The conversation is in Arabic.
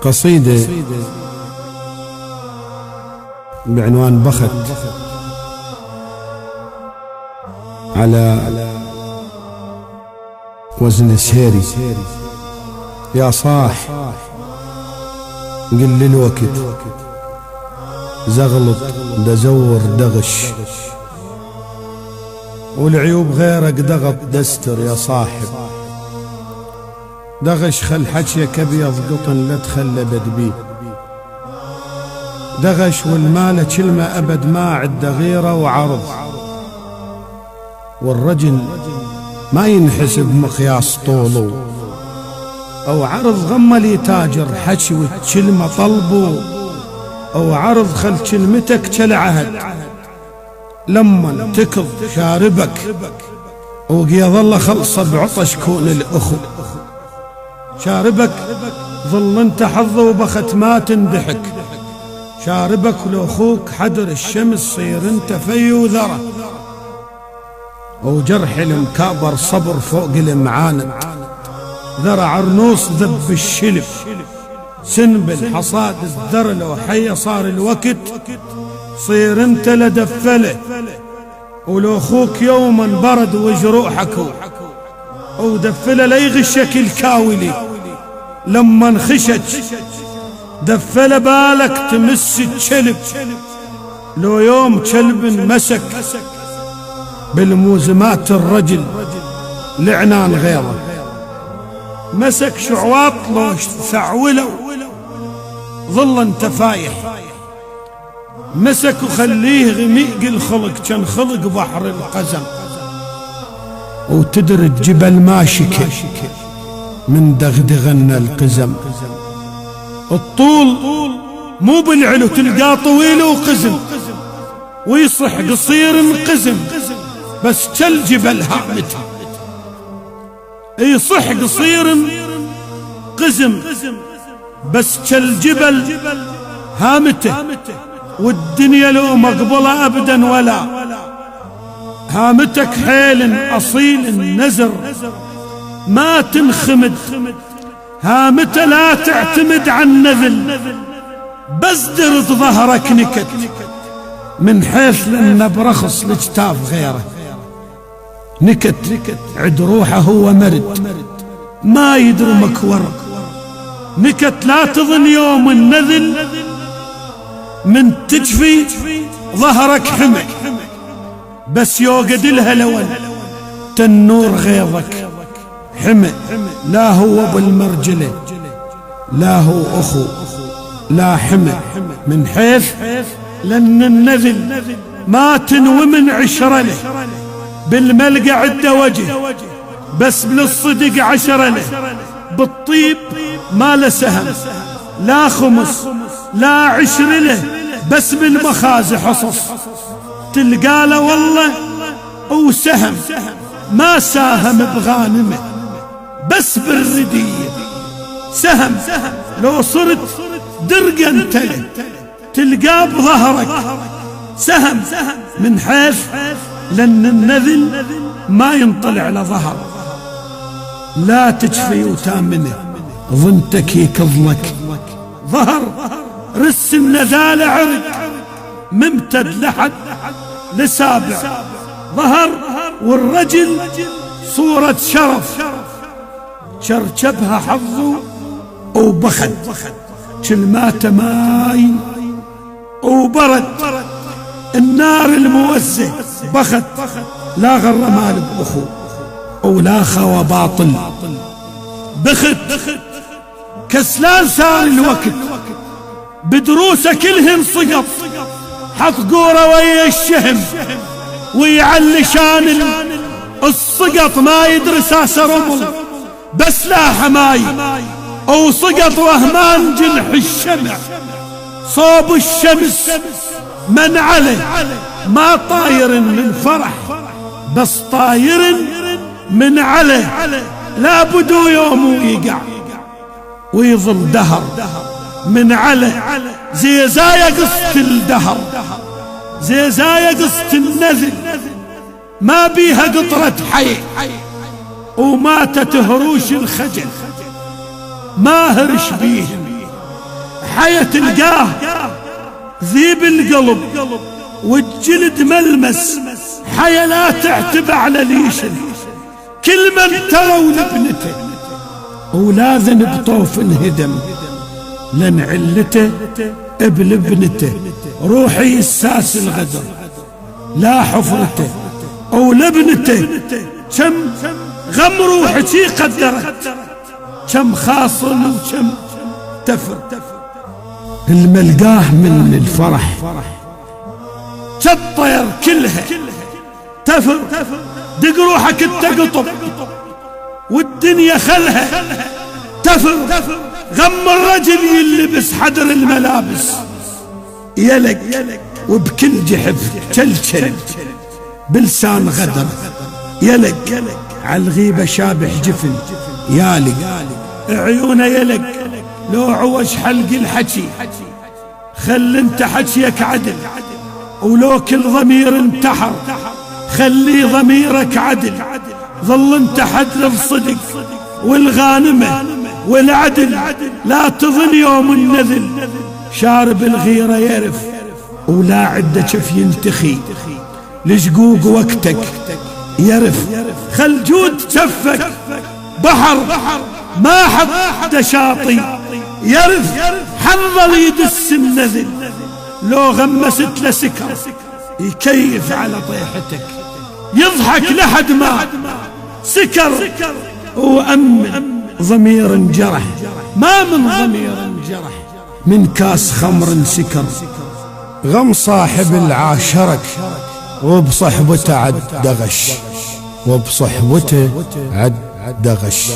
قصيدة بعنوان بخت على وزن سهيري. يا صاح قل لي الوقت زغلط دزور دغش، والعيوب غيرك دغط دستر. يا صاحب دغش خل حجيك ابيض قطن لا تخلبت بيه، دغش والمال كلمة أبد ما عد غيرة وعرض، والرجل ما ينحسب مقياس طوله أو عرض. غم لي تاجر حكي والكلمة طلبه أو عرض، خل كلمتك كالعهد لما تكض شاربك وقيظل خلصة بعطش كون الأخو. شاربك ظل انت حظه وبخت ما تندحك، شاربك ولو اخوك حدر الشمس صير انت في وذره، وجرح المكابر صبر فوق المعاند، ذرع عرنوس ذب الشلف سنبل حصاد الذر. لو حي صار الوقت صير انت لدفله، ولو اخوك يوما برد وجروحك ودفله لا يغشك الكاولي لما انخشت، دفل بالك تمس الكلب لو يوم كلب مسك بالموزمات الرجل لعنان غيره، مسك شعواط لو ثعوله ظل انت فايح، مسك وخليه غميق الخلق كان خلق بحر القزم، وتدرج جبل ماشكه من دغدغن القزم. الطول مو بالعلو تلقاه طويل وقزم، ويصح قصير قزم بس كالجبل هامته، يصح قصير قزم بس كالجبل هامته، والدنيا لو مقبلة أبدا ولا هامتك حيل أصيل نزر ما تنخمد، هامته لا تعتمد عن نذل بس درد ظهرك نكت، من حيث لأنه برخص لجتاف غيره نكت عد روحه هو مرد ما يدرمك ورق، نكت لا تظن يوم النذل من تجفي ظهرك حمى، بس يوقد لها لون تنور غيظك حمى. لا هو بالمرجله لا هو أخو لا حمى، من حيث لأن النذل ما تنوي من عشرة له، بالملقى عده وجه بس بالصدق عشرة له، بالطيب ما له سهم لا خمس لا عشر له، بس بالمخازي حصص تلقى له والله وسهم ما ساهم بغانمه بس بالردية سهم، لو صرت درقا انتله تلقى بظهرك سهم، من حيث لأن النذل ما ينطلع لظهر. لا تجفي وتامنه ظنتك يكظلك ظهر، رس النذال عرق ممتد لحد لسابع ظهر، والرجل صورة شرف شرشبها حظه وبخد، كلماته ماي وبرد النار الموزه بخد، لا غر مال بأخو ولا خوى باطل بخد، كسلان سار الوقت بدروسه كلهن سقط، حط قوره ويا الشهم ويعلي شان السقط، ما يدرس رمل بس لا حماي وسقط وهمان جنح الشمع صوب الشمس من عليه، ما طاير من فرح بس طاير من عليه، لا بدو يوم يقع ويظل دهر من عليه، زيزايا قصة الدهر زيزايا قصة النذل ما بيها قطرة حي، وماتت هروش الخجل ما هرش بيهم. حيا تلقاه ذيب القلب والجلد ملمس، حيا لا تعتب على ليشن كل من تروا لابنته، ولا ذنب طوف انهدم لن علته بلبنته. روحي الساس الغدر لا حفرته ولبنته، كم غم روحتي قدرت، كم خاصل وكم تفر. الملقاه من الفرح كالطير كلها تفر، دق روحك تقطب والدنيا خلها تفر. غم الرجل يلبس حدر الملابس يلق وبكل جحف كلكل بلسان غدر يلق. عالغيبة شابح جفن يالق، عيونه يلق لو عوج حلق الحكي. خل انت حكيك عدل، ولو كل ضمير انتحر خلي ضميرك عدل. ظل انت حدل الصدق والغانمة والعدل، لا تظن يوم النذل شارب الغيرة يرف، ولا عده شف ينتخي لشقوق وقتك يرف. خل جود شفك بحر ما حد شاطي يرف، حظل يدس النذل لو غمست لسكر يكيف على طيحتك. يضحك لحد ما سكر وأمن ضمير جرح، ما من ضمير جرح من كاس خمر سكر. غم صاحب العاشرك وبصحبته عد دغش، وبصحبته عد دغش.